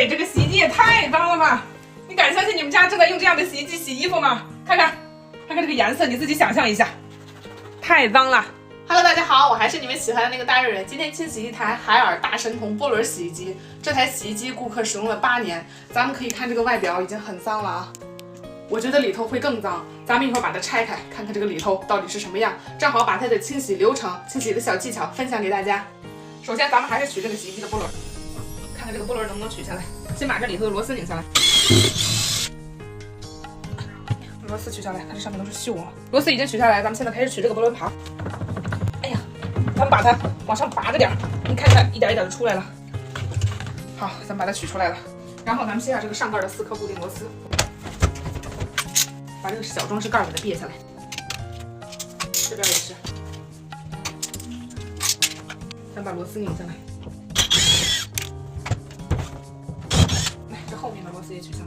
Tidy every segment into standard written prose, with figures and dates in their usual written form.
塞，这个洗衣机也太脏了吧！你敢相信你们家正在用这样的洗衣机洗衣服吗？看看这个颜色，你自己想象一下，太脏了。Hello， 大家好，我还是你们喜欢的那个大热人。今天清洗一台海尔大神童波轮洗衣机。这台洗衣机顾客使用了8年，咱们可以看这个外表已经很脏了啊。我觉得里头会更脏，咱们一会儿把它拆开，看看这个里头到底是什么样。正好把它的清洗流程、清洗的小技巧分享给大家。首先，咱们还是取这个洗衣机的波轮，看看这个波轮能不能取下来。先把这里头的螺丝拧下来。螺丝取下来，它这上面都是锈啊。螺丝已经取下来，咱们现在开始取这个波轮盘。哎呀，咱们把它往上拔着点，你看看，一点一点的出来了。好，咱们把它取出来了。然后咱们卸下这个上盖的4颗固定螺丝，把这个小装饰盖给它别下来。这边也是，咱把螺丝拧下来。来，这后面的螺丝也取下来。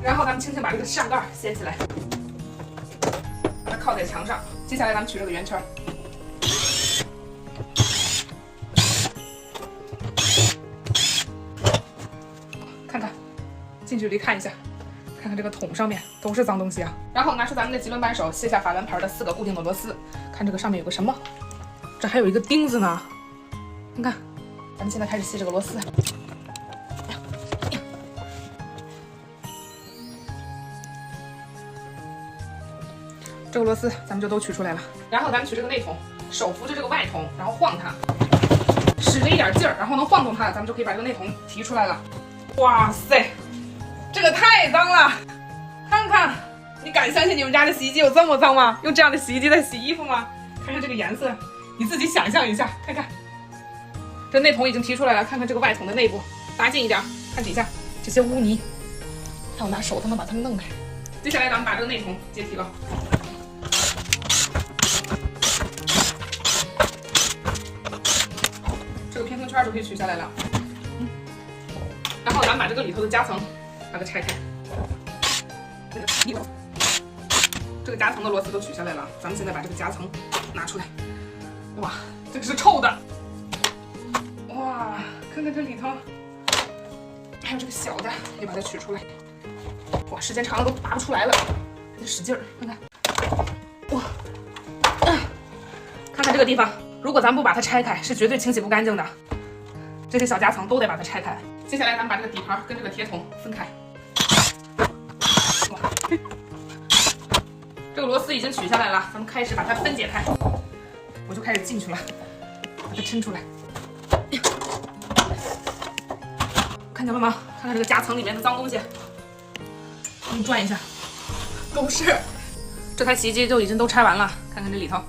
然后咱们轻轻把这个上盖掀起来，把它靠在墙上。接下来咱们取这个圆圈，看看，近距离看一下，看看这个桶上面都是脏东西啊。然后拿出咱们的棘轮扳手，卸下法兰牌的4个固定的螺丝，看这个上面有个什么？这还有一个钉子呢，看看。咱们现在开始卸这个螺丝。这个螺丝咱们就都取出来了，然后咱们取这个内桶，手扶着这个外桶，然后晃它，使着一点劲儿，然后能晃动它，咱们就可以把这个内桶提出来了。哇塞，这个太脏了！看看，你敢相信你们家的洗衣机有这么脏吗？用这样的洗衣机在洗衣服吗？看看这个颜色，你自己想象一下，看看，这内桶已经提出来了，看看这个外桶的内部，拉近一点，看底下这些污泥，看我拿手都能把它们弄开。接下来咱们把这个内桶解体了。这个偏松圈就可以取下来了，然后咱们把这个里头的夹层把它拆开，这个夹层的螺丝都取下来了，咱们现在把这个夹层拿出来。哇，这个是臭的！哇，看看这里头，还有这个小的也把它取出来。哇，时间长了都拔不出来了，得使劲儿，看看。哇，看看这个地方。如果咱们不把它拆开，是绝对清洗不干净的。这些小夹层都得把它拆开。接下来咱们把这个底盘跟这个铁桶分开。这个螺丝已经取下来了，咱们开始把它分解开。我就开始进去了，把它抻出来。看见了吗？看看这个夹层里面的脏东西，给你转一下，都是。这台洗衣机就已经都拆完了，看看这里头，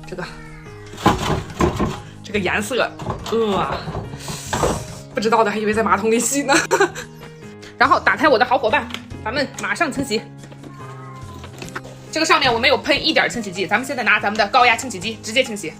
这个颜色，不知道的还以为在马桶里洗呢。然后打开我的好伙伴，咱们马上清洗。这个上面我没有喷一点清洗剂，咱们现在拿咱们的高压清洗机直接清洗。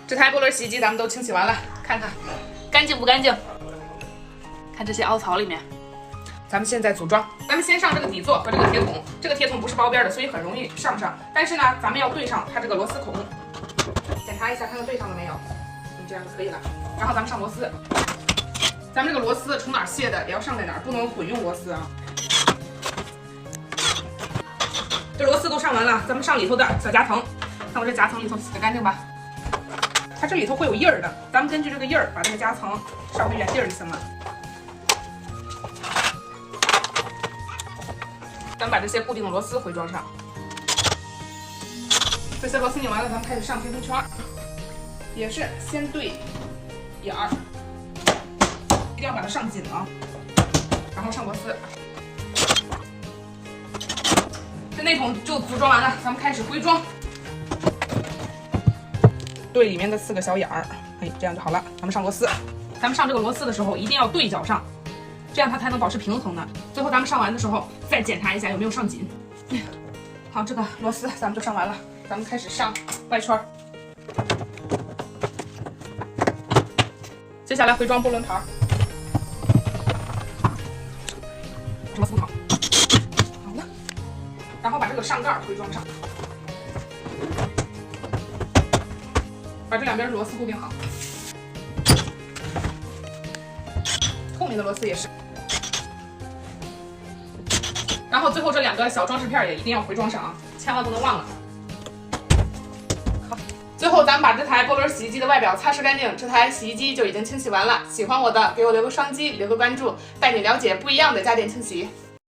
这台波轮洗衣机咱们都清洗完了，看看干净不干净？看这些凹槽里面。咱们现在组装，咱们先上这个底座和这个铁桶，这个铁桶不是包边的，所以很容易上不上。但是呢，咱们要对上它这个螺丝孔，检查一下看看对上了没有，这样就可以了。然后咱们上螺丝，咱们这个螺丝从哪儿卸的也要上在哪儿，不能混用螺丝啊。这螺丝都上完了，咱们上里头的小夹层，看我这夹层里头洗得干净吧？它这里头会有印儿的，咱们根据这个印儿把这个夹层稍微原地儿就行了。咱们把这些固定的螺丝回装上，这些螺丝拧完了，咱们开始上平衡圈，也是先对眼儿，一定要把它上紧了，然后上螺丝。这内桶就组装完了，咱们开始归装。对里面的4个小眼儿，哎，这样就好了。咱们上螺丝，咱们上这个螺丝的时候一定要对角上，这样它才能保持平衡呢。最后咱们上完的时候再检查一下有没有上紧。好，这个螺丝咱们就上完了，咱们开始上外圈。接下来回装波轮盘，螺丝好，好了，然后把这个上盖回装上，把这两边螺丝固定好，后面的螺丝也是，然后最后这2个小装饰片也一定要回装上啊，千万不能忘了。最后，咱们把这台波轮洗衣机的外表擦拭干净，这台洗衣机就已经清洗完了。喜欢我的，给我留个双击，留个关注，带你了解不一样的家电清洗。